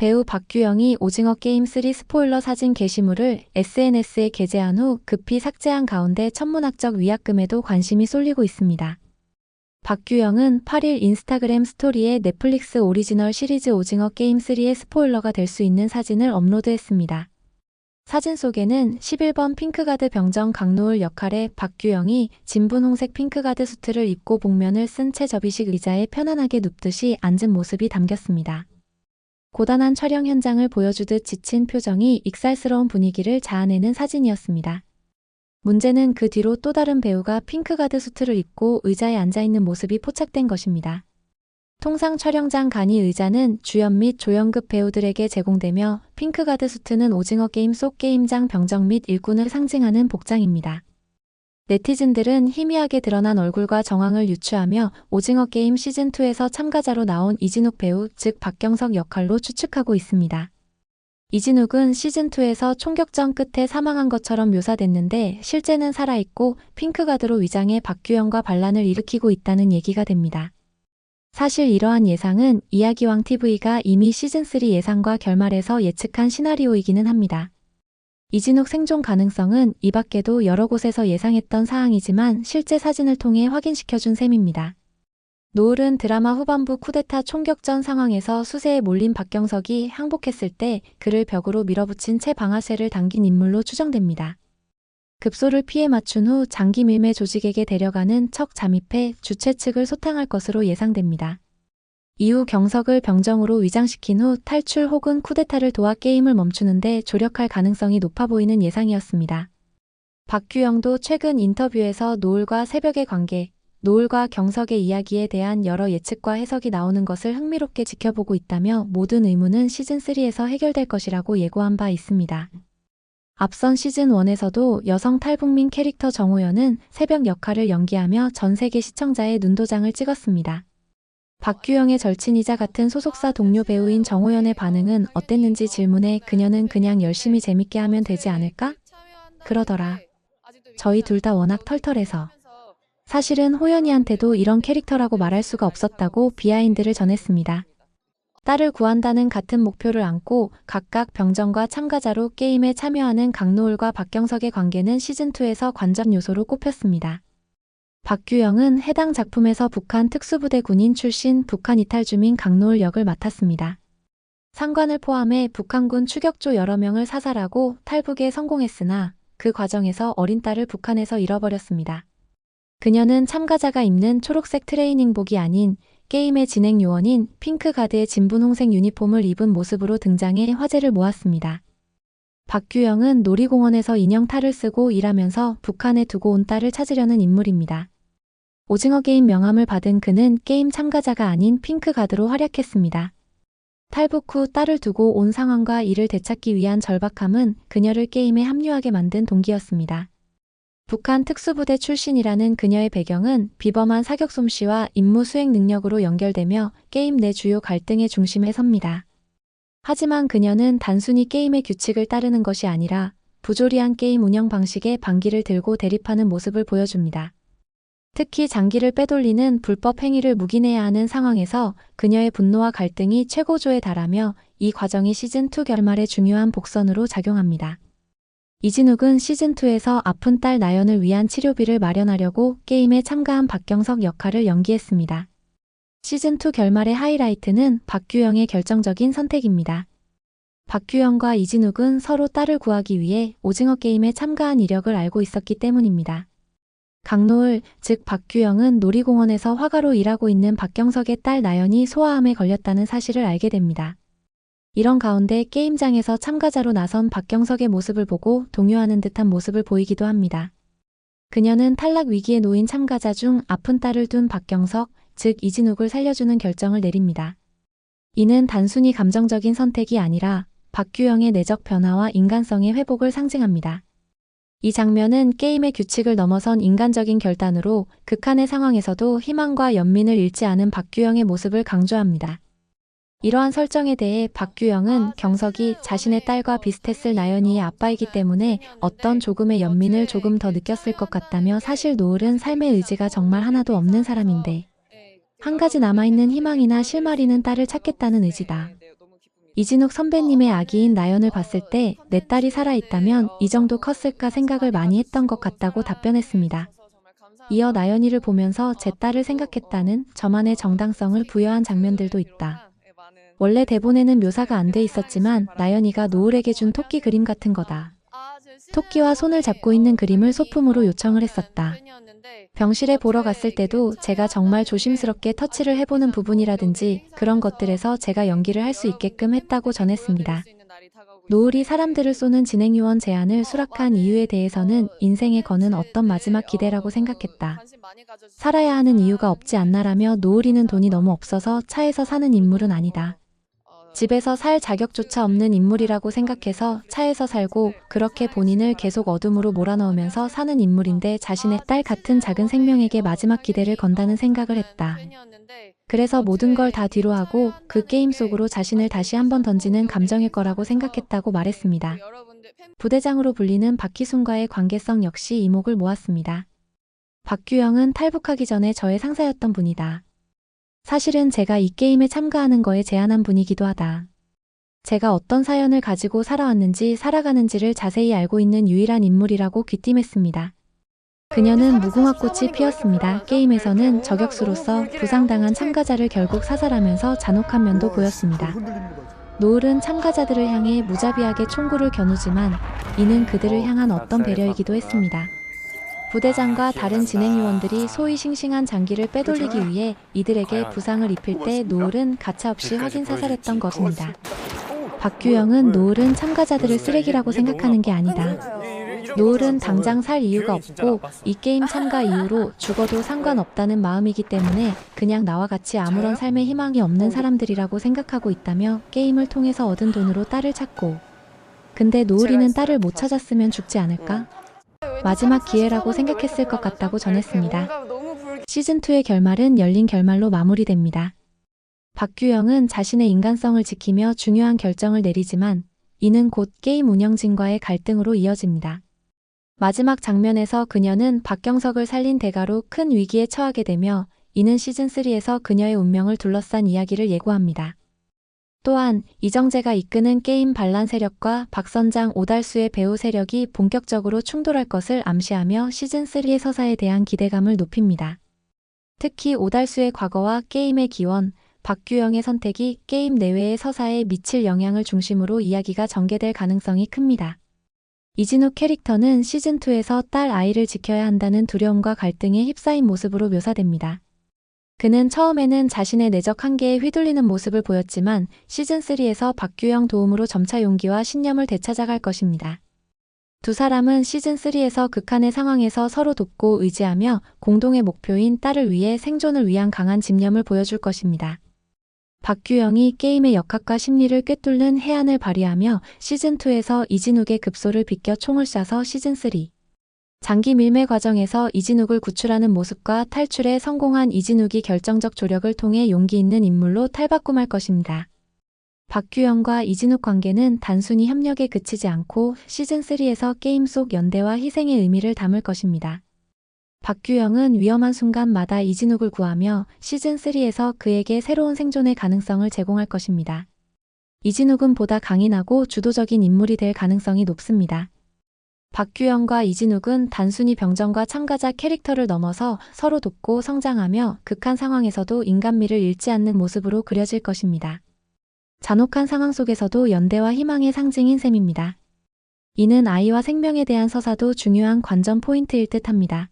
배우 박규영이 오징어 게임 3 스포일러 사진 게시물을 SNS에 게재한 후 급히 삭제한 가운데 천문학적 위약금에도 관심이 쏠리고 있습니다. 박규영은 8일 인스타그램 스토리에 넷플릭스 오리지널 시리즈 오징어 게임 3의 스포일러가 될 수 있는 사진을 업로드했습니다. 사진 속에는 11번 핑크가드 병정 강노을 역할의 박규영이 진분홍색 핑크가드 수트를 입고 복면을 쓴 채 접이식 의자에 편안하게 눕듯이 앉은 모습이 담겼습니다. 고단한 촬영 현장을 보여주듯 지친 표정이 익살스러운 분위기를 자아내는 사진이었습니다. 문제는 그 뒤로 또 다른 배우가 핑크가드 수트를 입고 의자에 앉아있는 모습이 포착된 것입니다. 통상 촬영장 간이 의자는 주연 및 조연급 배우들에게 제공되며 핑크가드 수트는 오징어 게임 속 게임장 병정 및 일꾼을 상징하는 복장입니다. 네티즌들은 희미하게 드러난 얼굴과 정황을 유추하며 오징어 게임 시즌2에서 참가자로 나온 이진욱 배우, 즉 박경석 역할로 추측하고 있습니다. 이진욱은 시즌2에서 총격전 끝에 사망한 것처럼 묘사됐는데 실제는 살아있고 핑크가드로 위장해 박규영과 반란을 일으키고 있다는 얘기가 됩니다. 사실 이러한 예상은 이야기왕TV가 이미 시즌3 예상과 결말에서 예측한 시나리오이기는 합니다. 이진욱 생존 가능성은 이 밖에도 여러 곳에서 예상했던 사항이지만 실제 사진을 통해 확인시켜준 셈입니다. 노을은 드라마 후반부 쿠데타 총격전 상황에서 수세에 몰린 박경석이 항복했을 때 그를 벽으로 밀어붙인 채 방아쇠를 당긴 인물로 추정됩니다. 급소를 피해 맞춘 후 장기 밀매 조직에게 데려가는 척 잠입해 주최 측을 소탕할 것으로 예상됩니다. 이후 경석을 병정으로 위장시킨 후 탈출 혹은 쿠데타를 도와 게임을 멈추는데 조력할 가능성이 높아 보이는 예상이었습니다. 박규영도 최근 인터뷰에서 노을과 새벽의 관계, 노을과 경석의 이야기에 대한 여러 예측과 해석이 나오는 것을 흥미롭게 지켜보고 있다며 모든 의문은 시즌3에서 해결될 것이라고 예고한 바 있습니다. 앞선 시즌1에서도 여성 탈북민 캐릭터 정호연은 새벽 역할을 연기하며 전 세계 시청자의 눈도장을 찍었습니다. 박규영의 절친이자 같은 소속사 동료 배우인 정호연의 반응은 어땠는지 질문해 그녀는 그냥 열심히 재밌게 하면 되지 않을까? 그러더라. 저희 둘 다 워낙 털털해서. 사실은 호연이한테도 이런 캐릭터라고 말할 수가 없었다고 비하인드를 전했습니다. 딸을 구한다는 같은 목표를 안고 각각 병정과 참가자로 게임에 참여하는 강노을과 박경석의 관계는 시즌2에서 관전 요소로 꼽혔습니다. 박규영은 해당 작품에서 북한 특수부대 군인 출신 북한 이탈 주민 강노을 역을 맡았습니다. 상관을 포함해 북한군 추격조 여러 명을 사살하고 탈북에 성공했으나 그 과정에서 어린 딸을 북한에서 잃어버렸습니다. 그녀는 참가자가 입는 초록색 트레이닝복이 아닌 게임의 진행 요원인 핑크가드의 진분홍색 유니폼을 입은 모습으로 등장해 화제를 모았습니다. 박규영은 놀이공원에서 인형 탈을 쓰고 일하면서 북한에 두고 온 딸을 찾으려는 인물입니다. 오징어 게임 명함을 받은 그는 게임 참가자가 아닌 핑크가드로 활약했습니다. 탈북 후 딸을 두고 온 상황과 이를 되찾기 위한 절박함은 그녀를 게임에 합류하게 만든 동기였습니다. 북한 특수부대 출신이라는 그녀의 배경은 비범한 사격 솜씨와 임무 수행 능력으로 연결되며 게임 내 주요 갈등의 중심에 섭니다. 하지만 그녀는 단순히 게임의 규칙을 따르는 것이 아니라 부조리한 게임 운영 방식에 반기를 들고 대립하는 모습을 보여줍니다. 특히 장기를 빼돌리는 불법 행위를 묵인해야 하는 상황에서 그녀의 분노와 갈등이 최고조에 달하며 이 과정이 시즌2 결말에 중요한 복선으로 작용합니다. 이진욱은 시즌2에서 아픈 딸 나연을 위한 치료비를 마련하려고 게임에 참가한 박경석 역할을 연기했습니다. 시즌2 결말의 하이라이트는 박규영의 결정적인 선택입니다. 박규영과 이진욱은 서로 딸을 구하기 위해 오징어 게임에 참가한 이력을 알고 있었기 때문입니다. 강노을, 즉 박규영은 놀이공원에서 화가로 일하고 있는 박경석의 딸 나연이 소아암에 걸렸다는 사실을 알게 됩니다. 이런 가운데 게임장에서 참가자로 나선 박경석의 모습을 보고 동요하는 듯한 모습을 보이기도 합니다. 그녀는 탈락 위기에 놓인 참가자 중 아픈 딸을 둔 박경석, 즉 이진욱을 살려주는 결정을 내립니다. 이는 단순히 감정적인 선택이 아니라 박규영의 내적 변화와 인간성의 회복을 상징합니다. 이 장면은 게임의 규칙을 넘어선 인간적인 결단으로 극한의 상황에서도 희망과 연민을 잃지 않은 박규영의 모습을 강조합니다. 이러한 설정에 대해 박규영은 경석이 자신의 딸과 비슷했을 나연이의 아빠이기 때문에 어떤 조금의 연민을 조금 더 느꼈을 것 같다며 사실 노을은 삶의 의지가 정말 하나도 없는 사람인데 한 가지 남아있는 희망이나 실마리는 딸을 찾겠다는 의지다. 이진욱 선배님의 아기인 나연을 봤을 때 내 딸이 살아있다면 이 정도 컸을까 생각을 많이 했던 것 같다고 답변했습니다. 이어 나연이를 보면서 제 딸을 생각했다는 저만의 정당성을 부여한 장면들도 있다. 원래 대본에는 묘사가 안 돼 있었지만 나연이가 노을에게 준 토끼 그림 같은 거다. 토끼와 손을 잡고 있는 그림을 소품으로 요청을 했었다. 병실에 보러 갔을 때도 제가 정말 조심스럽게 터치를 해보는 부분이라든지 그런 것들에서 제가 연기를 할 수 있게끔 했다고 전했습니다. 노을이 사람들을 쏘는 진행요원 제안을 수락한 이유에 대해서는 인생에 거는 어떤 마지막 기대라고 생각했다. 살아야 하는 이유가 없지 않나라며 노을이는 돈이 너무 없어서 차에서 사는 인물은 아니다. 집에서 살 자격조차 없는 인물이라고 생각해서 차에서 살고 그렇게 본인을 계속 어둠으로 몰아넣으면서 사는 인물인데 자신의 딸 같은 작은 생명에게 마지막 기대를 건다는 생각을 했다. 그래서 모든 걸 다 뒤로하고 그 게임 속으로 자신을 다시 한번 던지는 감정일 거라고 생각했다고 말했습니다. 부대장으로 불리는 박희순과의 관계성 역시 이목을 모았습니다. 박규영은 탈북하기 전에 저의 상사였던 분이다. 사실은 제가 이 게임에 참가하는 거에 제안한 분이기도 하다. 제가 어떤 사연을 가지고 살아왔는지 살아가는지를 자세히 알고 있는 유일한 인물이라고 귀띔했습니다. 그녀는 무궁화꽃이 피었습니다. 게임에서는 저격수로서 부상당한 참가자를 결국 사살하면서 잔혹한 면도 보였습니다. 노을은 참가자들을 향해 무자비하게 총구를 겨누지만 이는 그들을 향한 어떤 배려이기도 했습니다. 부대장과 다른 진행요원들이 소위 싱싱한 장기를 빼돌리기 위해 이들에게 부상을 입힐 때 노을은 가차없이 확인 사살했던 것입니다. 박규영은 노을은 참가자들을 쓰레기라고 생각하는 게 아니다. 노을은 당장 살 이유가 없고 이 게임 참가 이후로 죽어도 상관없다는 마음이기 때문에 그냥 나와 같이 아무런 삶의 희망이 없는 사람들이라고 생각하고 있다며 게임을 통해서 얻은 돈으로 딸을 찾고 근데 노을이는 딸을 못 찾았으면 죽지 않을까? 마지막 기회라고 생각했을 것 같다고 전했습니다. 시즌2의 결말은 열린 결말로 마무리됩니다. 박규영은 자신의 인간성을 지키며 중요한 결정을 내리지만 이는 곧 게임 운영진과의 갈등으로 이어집니다. 마지막 장면에서 그녀는 박경석을 살린 대가로 큰 위기에 처하게 되며 이는 시즌3에서 그녀의 운명을 둘러싼 이야기를 예고합니다. 또한 이정재가 이끄는 게임 반란 세력과 박선장 오달수의 배우 세력이 본격적으로 충돌할 것을 암시하며 시즌3의 서사에 대한 기대감을 높입니다. 특히 오달수의 과거와 게임의 기원, 박규영의 선택이 게임 내외의 서사에 미칠 영향을 중심으로 이야기가 전개될 가능성이 큽니다. 이진욱 캐릭터는 시즌2에서 딸 아이를 지켜야 한다는 두려움과 갈등에 휩싸인 모습으로 묘사됩니다. 그는 처음에는 자신의 내적 한계에 휘둘리는 모습을 보였지만 시즌3에서 박규영 도움으로 점차 용기와 신념을 되찾아갈 것입니다. 두 사람은 시즌3에서 극한의 상황에서 서로 돕고 의지하며 공동의 목표인 딸을 위해 생존을 위한 강한 집념을 보여줄 것입니다. 박규영이 게임의 역학과 심리를 꿰뚫는 해안을 발휘하며 시즌2에서 이진욱의 급소를 비껴 총을 쏴서 시즌3 장기 밀매 과정에서 이진욱을 구출하는 모습과 탈출에 성공한 이진욱이 결정적 조력을 통해 용기 있는 인물로 탈바꿈할 것입니다. 박규영과 이진욱 관계는 단순히 협력에 그치지 않고 시즌3에서 게임 속 연대와 희생의 의미를 담을 것입니다. 박규영은 위험한 순간마다 이진욱을 구하며 시즌3에서 그에게 새로운 생존의 가능성을 제공할 것입니다. 이진욱은 보다 강인하고 주도적인 인물이 될 가능성이 높습니다. 박규영과 이진욱은 단순히 병정과 참가자 캐릭터를 넘어서 서로 돕고 성장하며 극한 상황에서도 인간미를 잃지 않는 모습으로 그려질 것입니다. 잔혹한 상황 속에서도 연대와 희망의 상징인 셈입니다. 이는 아이와 생명에 대한 서사도 중요한 관전 포인트일 듯합니다.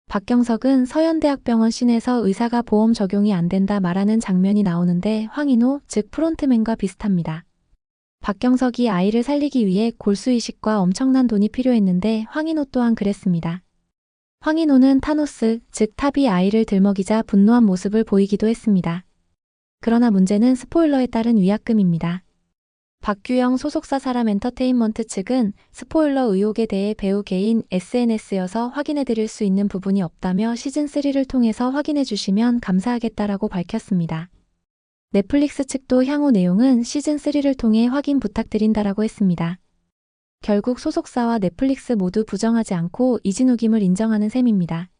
박경석은 서현대학병원 씬에서 의사가 보험 적용이 안 된다 말하는 장면이 나오는데 황인호, 즉 프론트맨과 비슷합니다. 박경석이 아이를 살리기 위해 골수이식과 엄청난 돈이 필요했는데 황인호 또한 그랬습니다. 황인호는 타노스, 즉 탑이 아이를 들먹이자 분노한 모습을 보이기도 했습니다. 그러나 문제는 스포일러에 따른 위약금입니다. 박규영 소속사 사람 엔터테인먼트 측은 스포일러 의혹에 대해 배우 개인 SNS여서 확인해드릴 수 있는 부분이 없다며 시즌3를 통해서 확인해주시면 감사하겠다라고 밝혔습니다. 넷플릭스 측도 향후 내용은 시즌3를 통해 확인 부탁드린다라고 했습니다. 결국 소속사와 넷플릭스 모두 부정하지 않고 이진욱임을 인정하는 셈입니다.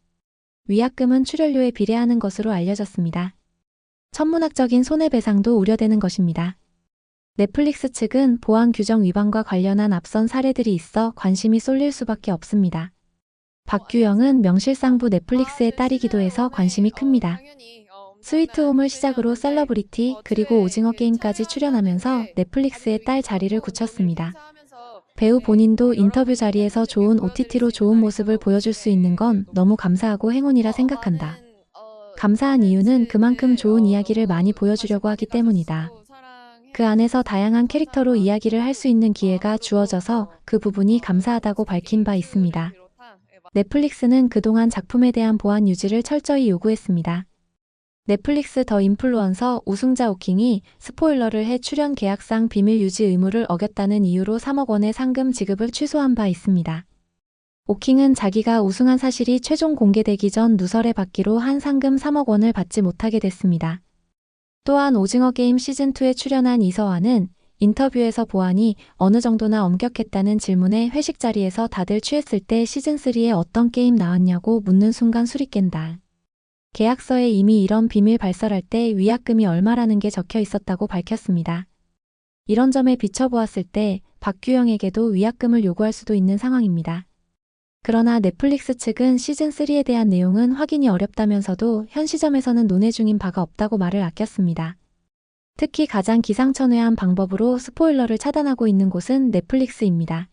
위약금은 출연료에 비례하는 것으로 알려졌습니다. 천문학적인 손해배상도 우려되는 것입니다. 넷플릭스 측은 보안 규정 위반과 관련한 앞선 사례들이 있어 관심이 쏠릴 수밖에 없습니다. 박규영은 명실상부 넷플릭스의 딸이기도 해서 관심이 큽니다. 스위트홈을 시작으로 셀러브리티 그리고 오징어 게임까지 출연하면서 넷플릭스의 딸 자리를 굳혔습니다. 배우 본인도 인터뷰 자리에서 좋은 OTT로 좋은 모습을 보여줄 수 있는 건 너무 감사하고 행운이라 생각한다. 감사한 이유는 그만큼 좋은 이야기를 많이 보여주려고 하기 때문이다. 그 안에서 다양한 캐릭터로 이야기를 할 수 있는 기회가 주어져서 그 부분이 감사하다고 밝힌 바 있습니다. 넷플릭스는 그동안 작품에 대한 보안 유지를 철저히 요구했습니다. 넷플릭스 더 인플루언서 우승자 오킹이 스포일러를 해 출연 계약상 비밀 유지 의무를 어겼다는 이유로 3억 원의 상금 지급을 취소한 바 있습니다. 오킹은 자기가 우승한 사실이 최종 공개되기 전 누설에 받기로 한 상금 3억 원을 받지 못하게 됐습니다. 또한 오징어 게임 시즌2에 출연한 이서환은 인터뷰에서 보안이 어느 정도나 엄격했다는 질문에 회식 자리에서 다들 취했을 때 시즌3에 어떤 게임 나왔냐고 묻는 순간 술이 깬다. 계약서에 이미 이런 비밀 발설할 때 위약금이 얼마라는 게 적혀 있었다고 밝혔습니다. 이런 점에 비춰보았을 때 박규영에게도 위약금을 요구할 수도 있는 상황입니다. 그러나 넷플릭스 측은 시즌3에 대한 내용은 확인이 어렵다면서도 현 시점에서는 논의 중인 바가 없다고 말을 아꼈습니다. 특히 가장 기상천외한 방법으로 스포일러를 차단하고 있는 곳은 넷플릭스입니다.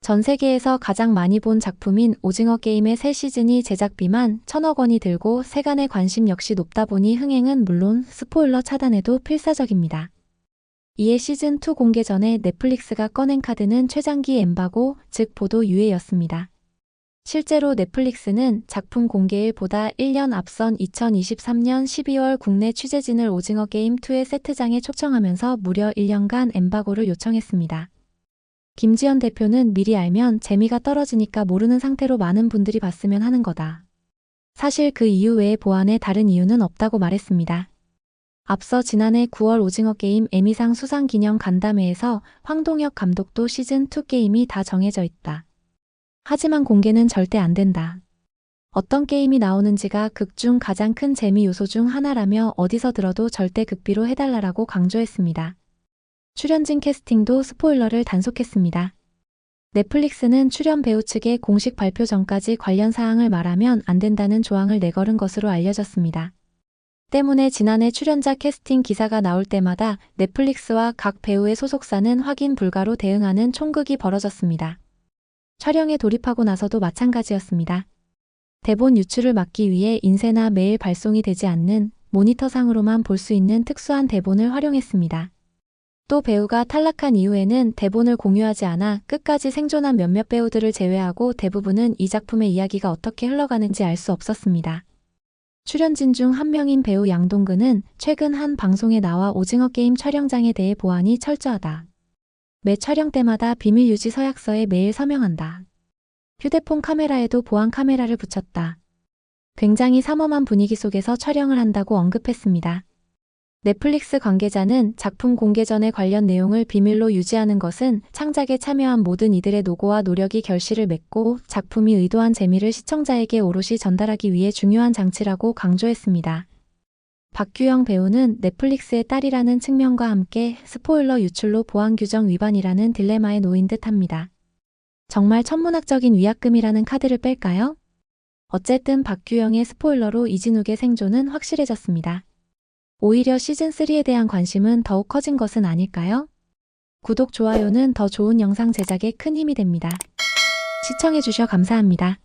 전 세계에서 가장 많이 본 작품인 오징어 게임의 새 시즌이 제작비만 1,000억 원이 들고 세간의 관심 역시 높다 보니 흥행은 물론 스포일러 차단에도 필사적입니다. 이에 시즌2 공개 전에 넷플릭스가 꺼낸 카드는 최장기 엠바고, 즉 보도 유예였습니다. 실제로 넷플릭스는 작품 공개일보다 1년 앞선 2023년 12월 국내 취재진을 오징어 게임 2의 세트장에 초청하면서 무려 1년간 엠바고를 요청했습니다. 김지연 대표는 미리 알면 재미가 떨어지니까 모르는 상태로 많은 분들이 봤으면 하는 거다. 사실 그 이유 외에 보안에 다른 이유는 없다고 말했습니다. 앞서 지난해 9월 오징어 게임 에미상 수상 기념 간담회에서 황동혁 감독도 시즌2 게임이 다 정해져 있다. 하지만 공개는 절대 안 된다. 어떤 게임이 나오는지가 극 중 가장 큰 재미 요소 중 하나라며 어디서 들어도 절대 극비로 해달라고 강조했습니다. 출연진 캐스팅도 스포일러를 단속했습니다. 넷플릭스는 출연 배우 측의 공식 발표 전까지 관련 사항을 말하면 안 된다는 조항을 내걸은 것으로 알려졌습니다. 때문에 지난해 출연자 캐스팅 기사가 나올 때마다 넷플릭스와 각 배우의 소속사는 확인 불가로 대응하는 총극이 벌어졌습니다. 촬영에 돌입하고 나서도 마찬가지였습니다. 대본 유출을 막기 위해 인쇄나 메일 발송이 되지 않는 모니터상으로만 볼 수 있는 특수한 대본을 활용했습니다. 또 배우가 탈락한 이후에는 대본을 공유하지 않아 끝까지 생존한 몇몇 배우들을 제외하고 대부분은 이 작품의 이야기가 어떻게 흘러가는지 알 수 없었습니다. 출연진 중 한 명인 배우 양동근은 최근 한 방송에 나와 오징어 게임 촬영장에 대해 보안이 철저하다. 매 촬영 때마다 비밀 유지 서약서에 매일 서명한다. 휴대폰 카메라에도 보안 카메라를 붙였다. 굉장히 삼엄한 분위기 속에서 촬영을 한다고 언급했습니다. 넷플릭스 관계자는 작품 공개 전에 관련 내용을 비밀로 유지하는 것은 창작에 참여한 모든 이들의 노고와 노력이 결실을 맺고 작품이 의도한 재미를 시청자에게 오롯이 전달하기 위해 중요한 장치라고 강조했습니다. 박규영 배우는 넷플릭스의 딸이라는 측면과 함께 스포일러 유출로 보안 규정 위반이라는 딜레마에 놓인 듯합니다. 정말 천문학적인 위약금이라는 카드를 뺄까요? 어쨌든 박규영의 스포일러로 이진욱의 생존은 확실해졌습니다. 오히려 시즌3에 대한 관심은 더욱 커진 것은 아닐까요? 구독, 좋아요는 더 좋은 영상 제작에 큰 힘이 됩니다. 시청해주셔 감사합니다.